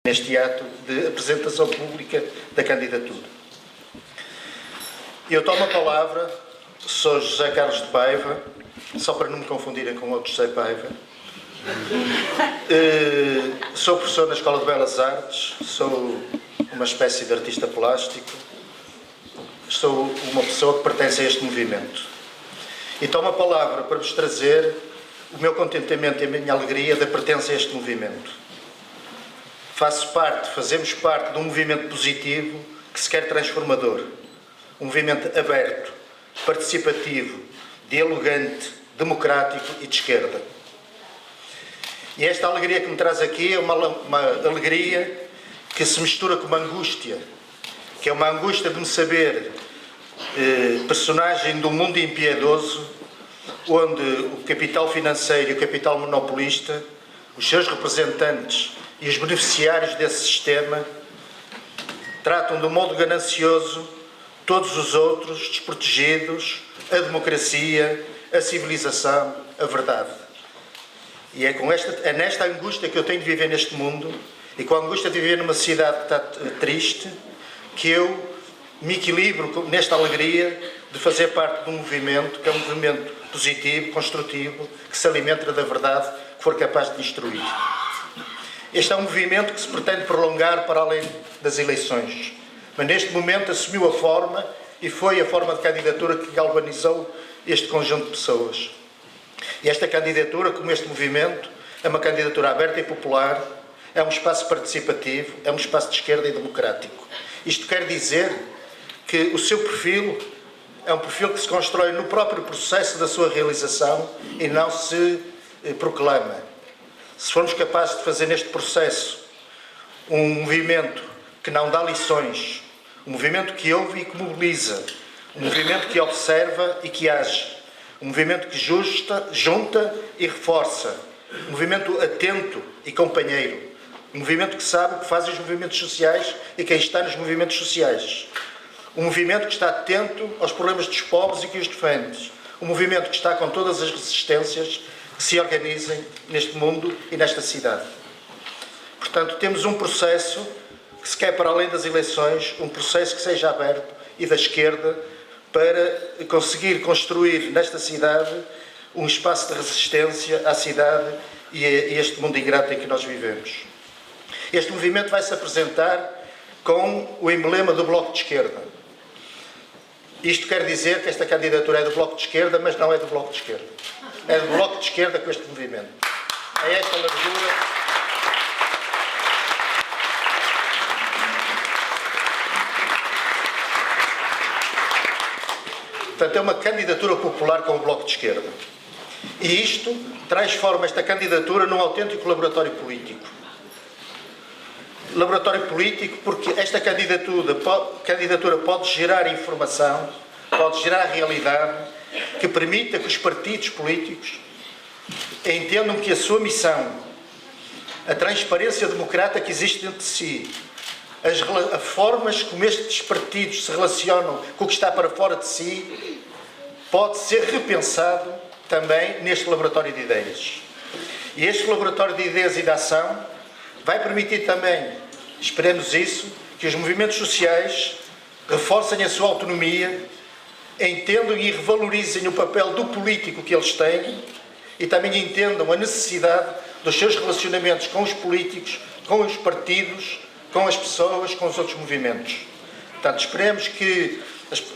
neste ato de apresentação pública da candidatura. Eu tomo a palavra, sou José Carlos de Paiva, só para não me confundirem com outro José Paiva. Sou professor na Escola de Belas Artes, sou uma espécie de artista plástico, sou uma pessoa que pertence a este movimento. E tomo a palavra para vos trazer o meu contentamento e a minha alegria da pertença a este movimento. Fazemos parte de um movimento positivo que se quer transformador. Um movimento aberto, participativo, dialogante, democrático e de esquerda. E esta alegria que me traz aqui é uma alegria que se mistura com uma angústia, que é uma angústia de me saber personagem de um mundo impiedoso, onde o capital financeiro e o capital monopolista, os seus representantes e os beneficiários desse sistema, tratam de um modo ganancioso todos os outros, desprotegidos, a democracia, a civilização, a verdade. E é nesta angústia que eu tenho de viver neste mundo, e com a angústia de viver numa cidade que está triste, que eu me equilibro nesta alegria de fazer parte de um movimento que é um movimento positivo, construtivo, que se alimenta da verdade, que for capaz de instruir. Este é um movimento que se pretende prolongar para além das eleições, mas neste momento assumiu a forma e foi a forma de candidatura que galvanizou este conjunto de pessoas. E esta candidatura, como este movimento, é uma candidatura aberta e popular, é um espaço participativo, é um espaço de esquerda e democrático. Isto quer dizer que o seu perfil é um perfil que se constrói no próprio processo da sua realização e não se proclama. Se formos capazes de fazer neste processo um movimento que não dá lições, um movimento que ouve e que mobiliza, um movimento que observa e que age, um movimento que junta e reforça, um movimento atento e companheiro, um movimento que sabe o que fazem os movimentos sociais e quem está nos movimentos sociais, um movimento que está atento aos problemas dos pobres e que os defende, um movimento que está com todas as resistências que se organizem neste mundo e nesta cidade. Portanto, temos um processo que se quer para além das eleições, um processo que seja aberto e da esquerda para conseguir construir nesta cidade um espaço de resistência à cidade e a este mundo ingrato em que nós vivemos. Este movimento vai se apresentar com o emblema do Bloco de Esquerda. Isto quer dizer que esta candidatura é do Bloco de Esquerda, mas não é do Bloco de Esquerda. É do Bloco de Esquerda com este movimento. É esta largura. Portanto, é uma candidatura popular com o Bloco de Esquerda. E isto transforma esta candidatura num autêntico laboratório político. Laboratório político porque esta candidatura pode gerar informação, pode gerar realidade, que permita que os partidos políticos entendam que a sua missão, a transparência democrática que existe dentro de si, as formas como estes partidos se relacionam com o que está para fora de si, pode ser repensado também neste laboratório de ideias. E este laboratório de ideias e de ação vai permitir também, esperemos isso, que os movimentos sociais reforcem a sua autonomia, entendam e revalorizem o papel do político que eles têm e também entendam a necessidade dos seus relacionamentos com os políticos, com os partidos, com as pessoas, com os outros movimentos. Portanto, esperemos que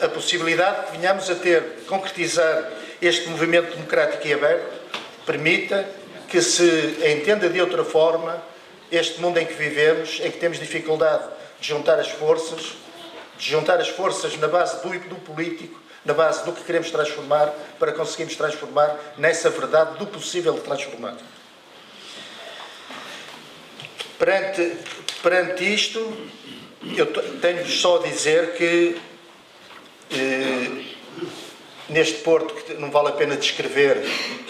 a possibilidade que venhamos a ter de concretizar este movimento democrático e aberto permita que se entenda de outra forma este mundo em que vivemos, em que temos dificuldade de juntar as forças na base do político, na base do que queremos transformar, para conseguirmos transformar nessa verdade do possível de transformar. Perante isto, eu tenho-vos só a dizer que neste porto, que não vale a pena descrever,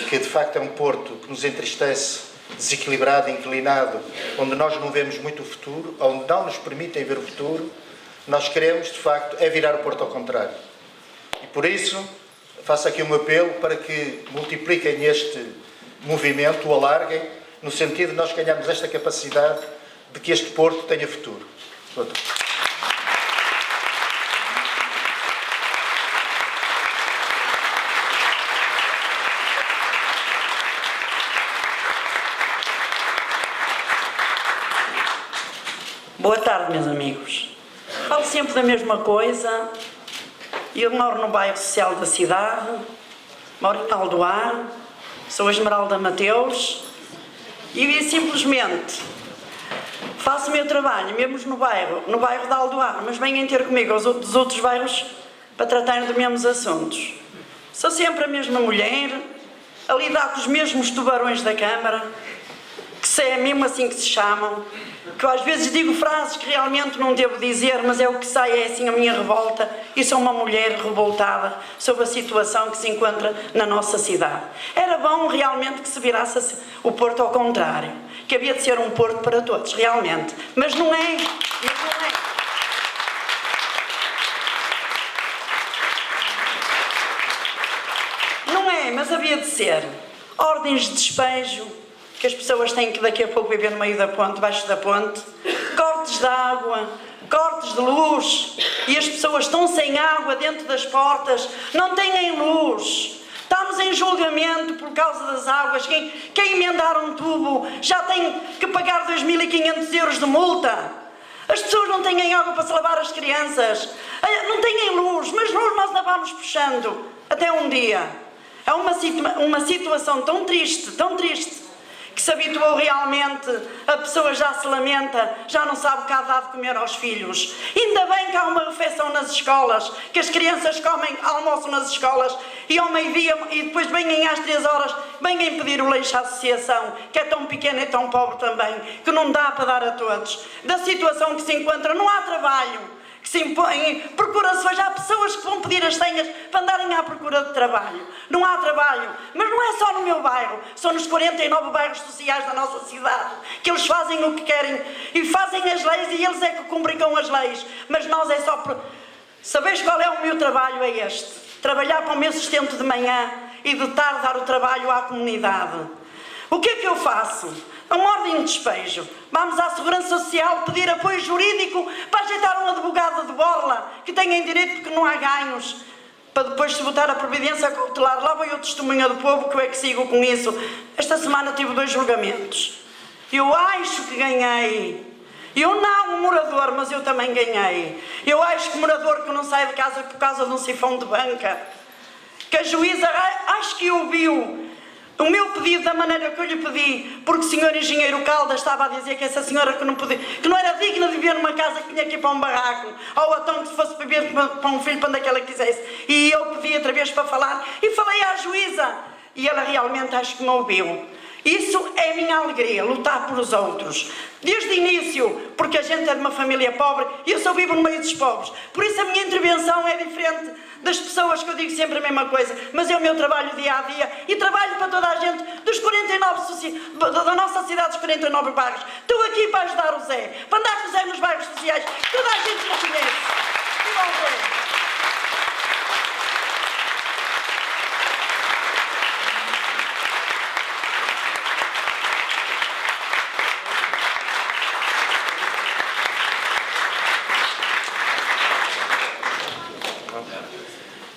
que de facto é um porto que nos entristece, desequilibrado, inclinado, onde nós não vemos muito o futuro, onde não nos permitem ver o futuro, nós queremos, de facto, é virar o porto ao contrário. E por isso, faço aqui um apelo para que multipliquem este movimento, o alarguem, no sentido de nós ganharmos esta capacidade de que este Porto tenha futuro. Pronto. Boa tarde, meus amigos. Falo sempre da mesma coisa. Eu moro no bairro social da cidade, moro em Aldoar, sou a Esmeralda Mateus e simplesmente faço o meu trabalho, mesmo no bairro de Aldoar, mas venham ter comigo os outros bairros para tratarem dos mesmos assuntos. Sou sempre a mesma mulher, a lidar com os mesmos tubarões da Câmara, que é mesmo assim que se chamam, que eu às vezes digo frases que realmente não devo dizer, mas é o que sai, é assim a minha revolta, e sou uma mulher revoltada sobre a situação que se encontra na nossa cidade. Era bom realmente que se virasse o Porto ao contrário, que havia de ser um Porto para todos, realmente, mas não é, mas havia de ser. Ordens de despejo, que as pessoas têm que daqui a pouco viver no meio da ponte, debaixo da ponte, cortes de água, cortes de luz, e as pessoas estão sem água dentro das portas, não têm luz. Estamos em julgamento por causa das águas. Quem emendar um tubo já tem que pagar 2.500 euros de multa. As pessoas não têm água para se lavar as crianças, não têm luz, mas luz nós ainda vamos puxando até um dia. É uma situação tão triste, que se habituou realmente, a pessoa já se lamenta, já não sabe o que há de dar de comer aos filhos. Ainda bem que há uma refeição nas escolas, que as crianças comem almoço nas escolas e ao meio-dia, e depois vêm às 3 horas, vêm pedir o lanche à associação, que é tão pequena e tão pobre também, que não dá para dar a todos. Da situação que se encontra, não há trabalho que se impõe, procura-se, veja, há pessoas que vão pedir as senhas para andarem à procura de trabalho. Não há trabalho, mas não é só no meu bairro, são nos 49 bairros sociais da nossa cidade, que eles fazem o que querem e fazem as leis e eles é que cumprem com as leis, mas nós é só... Sabeis qual é o meu trabalho? É este, trabalhar para o meu assistente de manhã e de tarde dar o trabalho à comunidade. O que é que eu faço? Uma ordem de despejo. Vamos à Segurança Social pedir apoio jurídico para ajeitar um advogado de borla que tenha direito porque não há ganhos, para depois se votar a providência cautelar. Lá vai o testemunho do povo, que eu é que sigo com isso. Esta semana tive 2 julgamentos. Eu acho que ganhei. Eu não, um morador, mas eu também ganhei. Eu acho que o morador que não sai de casa por causa de um sifão de banca, que a juíza, acho que ouviu o meu pedido da maneira que eu lhe pedi, porque o senhor engenheiro Caldas estava a dizer que essa senhora que não era digna de viver numa casa, que tinha que ir para um barraco, ou então que fosse viver para um filho, para onde é que ela quisesse. E eu pedi outra vez para falar, e falei à juíza, e ela realmente acho que me ouviu. Isso é a minha alegria, lutar por os outros. Desde o início, porque a gente é de uma família pobre e eu só vivo no meio dos pobres. Por isso a minha intervenção é diferente das pessoas, que eu digo sempre a mesma coisa. Mas é o meu trabalho dia a dia e trabalho para toda a gente dos 49 da nossa cidade, dos 49 bairros. Estou aqui para ajudar o Zé, para andar com o Zé nos bairros sociais. Toda a gente me conhece. Viva o Zé!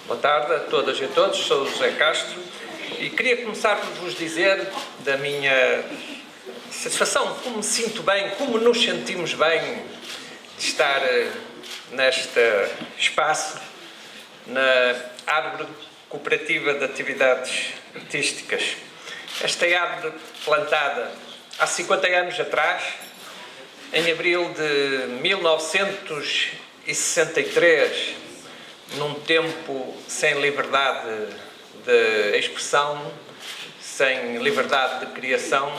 Boa tarde a todas e a todos, sou o José Castro e queria começar por vos dizer da minha satisfação, como me sinto bem, como nos sentimos bem de estar neste espaço, na Árvore Cooperativa de Atividades Artísticas. Esta árvore plantada há 50 anos atrás, em abril de 1963, num tempo sem liberdade de expressão, sem liberdade de criação,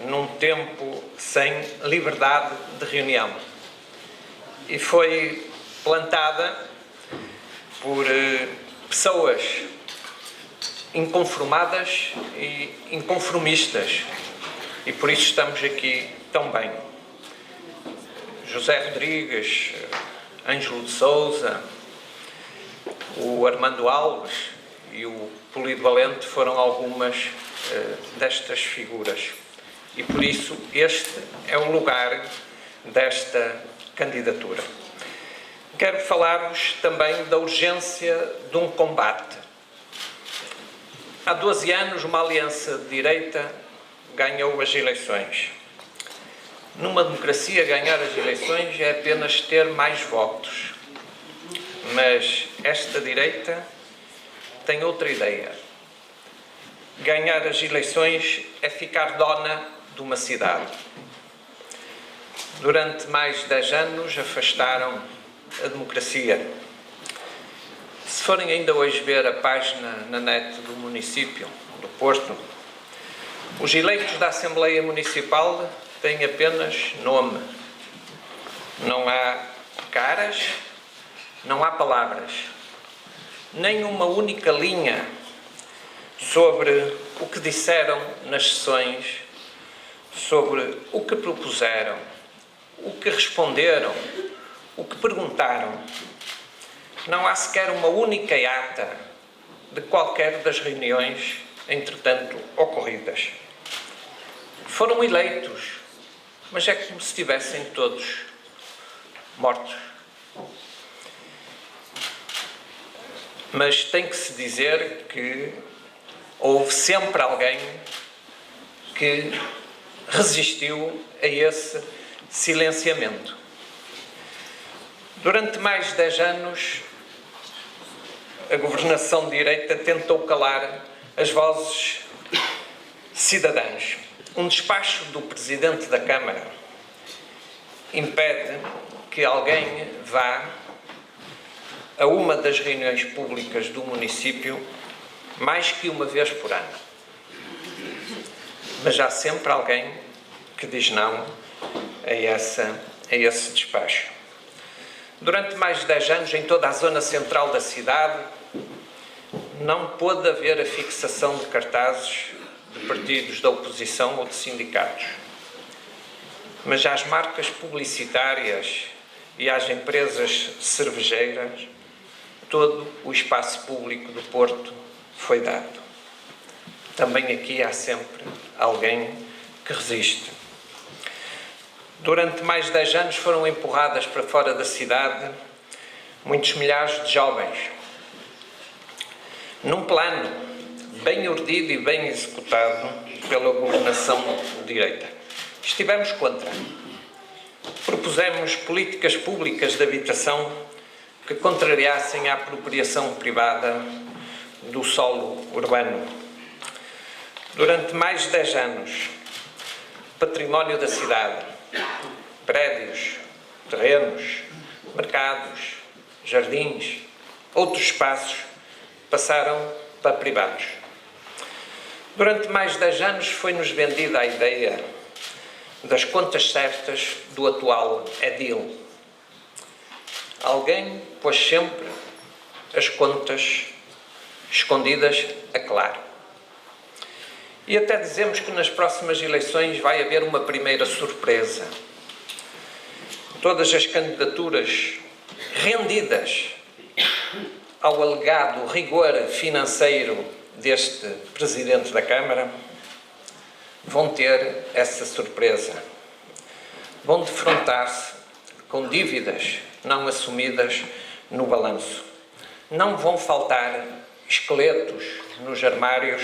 num tempo sem liberdade de reunião. E foi plantada por pessoas inconformadas e inconformistas, e por isso estamos aqui tão bem. José Rodrigues, Ângelo de Sousa, o Armando Alves e o Polido Valente foram algumas destas figuras. E por isso este é o lugar desta candidatura. Quero falar-vos também da urgência de um combate. Há 12 anos, uma aliança de direita ganhou as eleições. Numa democracia, ganhar as eleições é apenas ter mais votos. Mas esta direita tem outra ideia. Ganhar as eleições é ficar dona de uma cidade. Durante mais de 10 anos afastaram a democracia. Se forem ainda hoje ver a página na net do município do Porto, os eleitos da Assembleia Municipal têm apenas nome. Não há caras, não há palavras, nem uma única linha sobre o que disseram nas sessões, sobre o que propuseram, o que responderam, o que perguntaram. Não há sequer uma única ata de qualquer das reuniões, entretanto, ocorridas. Foram eleitos, mas é como se estivessem todos mortos. Mas tem que se dizer que houve sempre alguém que resistiu a esse silenciamento. Durante mais de 10 anos, a governação de direita tentou calar as vozes cidadãs. Um despacho do Presidente da Câmara impede que alguém vá a uma das reuniões públicas do município mais que uma vez por ano. Mas há sempre alguém que diz não a esse despacho. Durante mais de 10 anos, em toda a zona central da cidade, não pôde haver a fixação de cartazes de partidos da oposição ou de sindicatos. Mas às marcas publicitárias e às empresas cervejeiras, todo o espaço público do Porto foi dado. Também aqui há sempre alguém que resiste. Durante mais de 10 anos foram empurradas para fora da cidade muitos milhares de jovens. Num plano bem urdido e bem executado pela governação de direita. Estivemos contra. Propusemos políticas públicas de habitação que contrariassem a apropriação privada do solo urbano. Durante mais de 10 anos, património da cidade, prédios, terrenos, mercados, jardins, outros espaços passaram para privados. Durante mais de 10 anos foi-nos vendida a ideia das contas certas do atual edil. Alguém pôs sempre as contas escondidas a claro. E até dizemos que nas próximas eleições vai haver uma primeira surpresa. Todas as candidaturas rendidas ao alegado rigor financeiro deste Presidente da Câmara vão ter essa surpresa. Vão defrontar-se com dívidas não assumidas no balanço. Não vão faltar esqueletos nos armários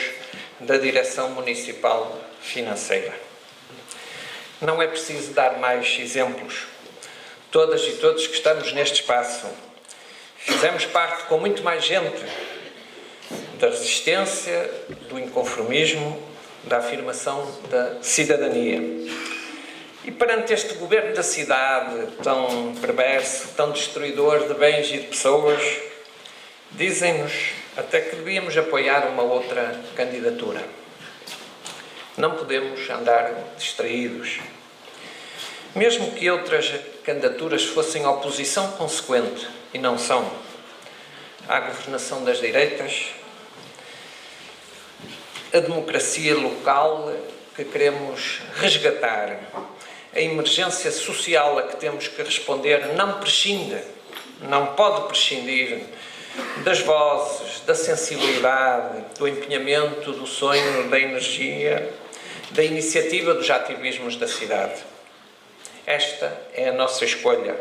da Direção Municipal Financeira. Não é preciso dar mais exemplos. Todas e todos que estamos neste espaço fizemos parte com muito mais gente da resistência, do inconformismo, da afirmação da cidadania. E perante este governo da cidade tão perverso, tão destruidor de bens e de pessoas, dizem-nos até que devíamos apoiar uma outra candidatura. Não podemos andar distraídos. Mesmo que outras candidaturas fossem oposição consequente, e não são, à governação das direitas, a democracia local que queremos resgatar, a emergência social a que temos que responder, não prescinde, não pode prescindir das vozes, da sensibilidade, do empenhamento, do sonho, da energia da iniciativa dos ativismos da cidade. Esta é a nossa escolha.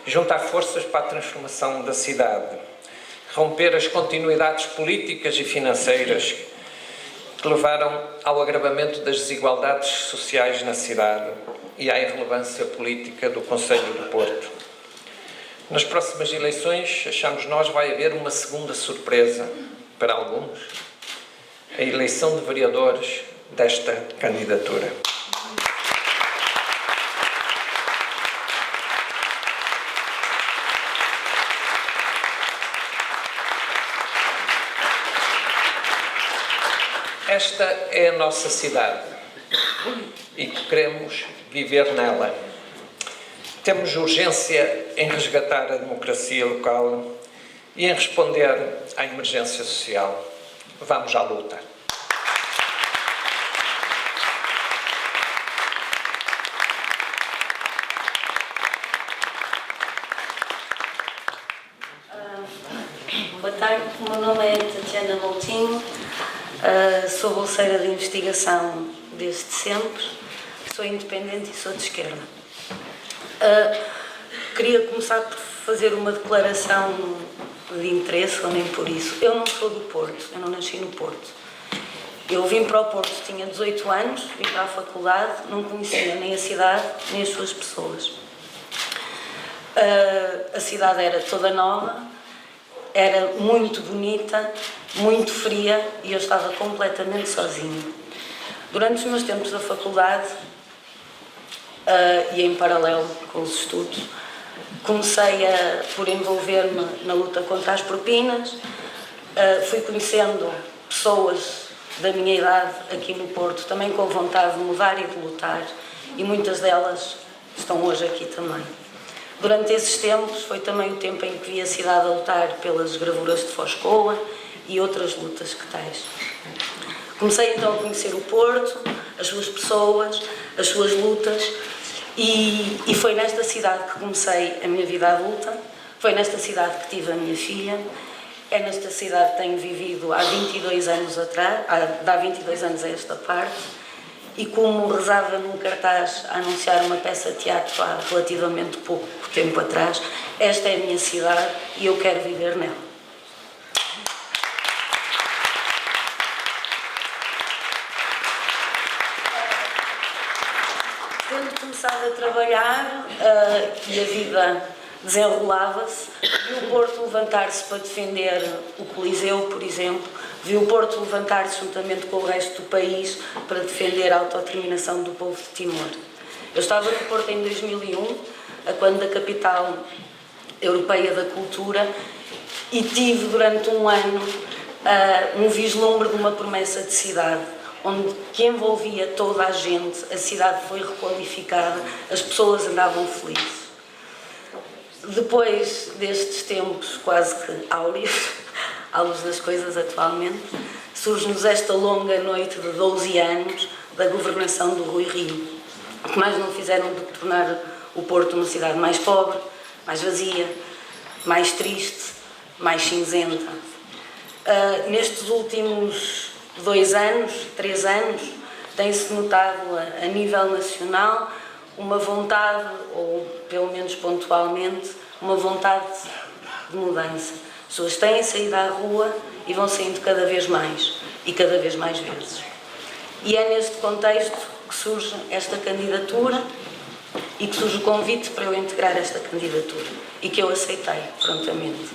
Juntar forças para a transformação da cidade. Romper as continuidades políticas e financeiras que levaram ao agravamento das desigualdades sociais na cidade e à irrelevância política do Conselho do Porto. Nas próximas eleições, achamos nós, vai haver uma segunda surpresa para alguns: a eleição de vereadores desta candidatura. Esta é a nossa cidade e queremos viver nela. Temos urgência em resgatar a democracia local e em responder à emergência social. Vamos à luta. Boa tarde, o meu nome é Tatiana Moutinho, sou bolseira de investigação desde sempre, sou independente e sou de esquerda. Queria começar por fazer uma declaração de interesse, ou nem por isso. Eu não sou do Porto, eu não nasci no Porto. Eu vim para o Porto, tinha 18 anos, vim para a faculdade, não conhecia nem a cidade, nem as suas pessoas. A cidade era toda nova, era muito bonita, muito fria e eu estava completamente sozinha. Durante os meus tempos da faculdade e em paralelo com os estudos, comecei por envolver-me na luta contra as propinas, fui conhecendo pessoas da minha idade aqui no Porto, também com vontade de mudar e de lutar, e muitas delas estão hoje aqui também. Durante esses tempos foi também o tempo em que vi a cidade a lutar pelas gravuras de Foscoa e outras lutas que tais. Comecei então a conhecer o Porto, as suas pessoas, as suas lutas, e foi nesta cidade que comecei a minha vida adulta, foi nesta cidade que tive a minha filha, é nesta cidade que tenho vivido há 22 anos atrás, há 22 anos a esta parte, e como rezava num cartaz a anunciar uma peça de teatro há relativamente pouco tempo atrás, esta é a minha cidade e eu quero viver nela. Tendo começado a trabalhar e a vida desenrolava-se, vi o Porto levantar-se para defender o Coliseu, por exemplo, vi o Porto levantar-se juntamente com o resto do país para defender a autodeterminação do povo de Timor. Eu estava no Porto em 2001, a quando da capital europeia da cultura, e tive durante um ano um vislumbre de uma promessa de cidade, que envolvia toda a gente, a cidade foi requalificada, as pessoas andavam felizes. Depois destes tempos quase que áureos, à luz das coisas atualmente, surge-nos esta longa noite de 12 anos da governação do Rui Rio, que mais não fizeram do que tornar o Porto uma cidade mais pobre, mais vazia, mais triste, mais cinzenta. Nestes últimos 2 anos, 3 anos, tem-se notado a nível nacional uma vontade, ou pelo menos pontualmente, uma vontade de mudança. As pessoas têm saído à rua e vão saindo cada vez mais, e cada vez mais vezes. E é neste contexto que surge esta candidatura e que surge o convite para eu integrar esta candidatura, e que eu aceitei prontamente.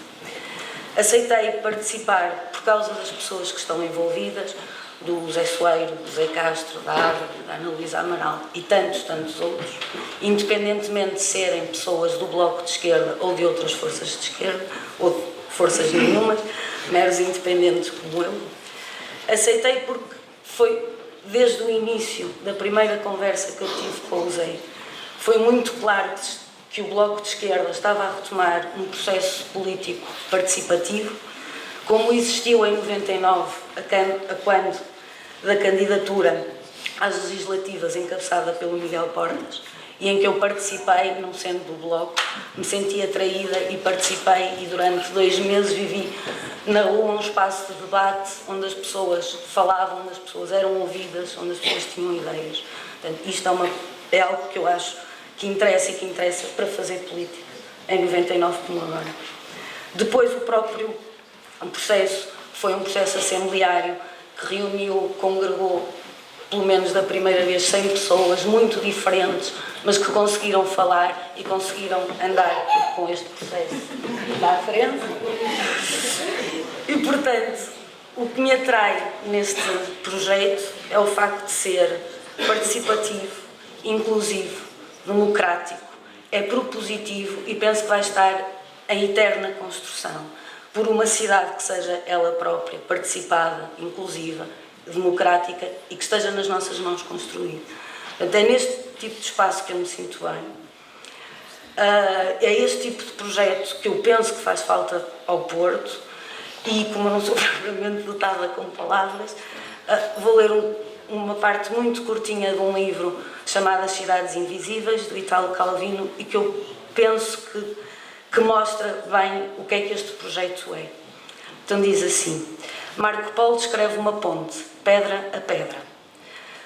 Aceitei participar por causa das pessoas que estão envolvidas, do Zé Soeiro, do Zé Castro, da Árvore, da Ana Luísa Amaral e tantos outros, independentemente de serem pessoas do Bloco de Esquerda ou de outras forças de esquerda, ou forças nenhumas, meros independentes como eu. Aceitei porque foi desde o início da primeira conversa que eu tive com o Zé, foi muito claro que o Bloco de Esquerda estava a retomar um processo político participativo, como existiu em 99, a quando da candidatura às legislativas encabeçada pelo Miguel Portas, e em que eu participei, não sendo do Bloco, me senti atraída e participei, e durante 2 meses vivi na rua um espaço de debate onde as pessoas falavam, onde as pessoas eram ouvidas, onde as pessoas tinham ideias. Portanto, isto é algo que eu acho que interessa e que interessa para fazer política em 99 como agora. Depois o próprio processo foi um processo assembleário que reuniu, congregou, pelo menos da primeira vez, 100 pessoas muito diferentes, mas que conseguiram falar e conseguiram andar com este processo à frente. E, portanto, o que me atrai neste projeto é o facto de ser participativo, inclusivo, democrático, é propositivo e penso que vai estar em eterna construção por uma cidade que seja ela própria, participada, inclusiva, democrática e que esteja nas nossas mãos construir. Portanto, é neste tipo de espaço que eu me sinto bem. É este tipo de projeto que eu penso que faz falta ao Porto e, como eu não sou propriamente dotada com palavras, vou ler uma parte muito curtinha de um livro chamado As Cidades Invisíveis, do Italo Calvino, e que eu penso que mostra bem o que é que este projeto é. Então diz assim: Marco Polo descreve uma ponte, pedra a pedra.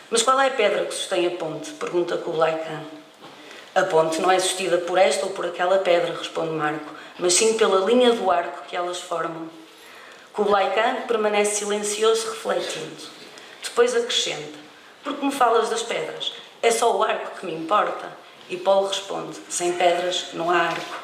Mas qual é a pedra que sustém a ponte? Pergunta Kublai Khan. A ponte não é sustida por esta ou por aquela pedra, responde Marco, mas sim pela linha do arco que elas formam. Kublai Khan permanece silencioso, refletindo. Depois acrescenta: porque me falas das pedras? É só o arco que me importa? E Paulo responde: sem pedras não há arco.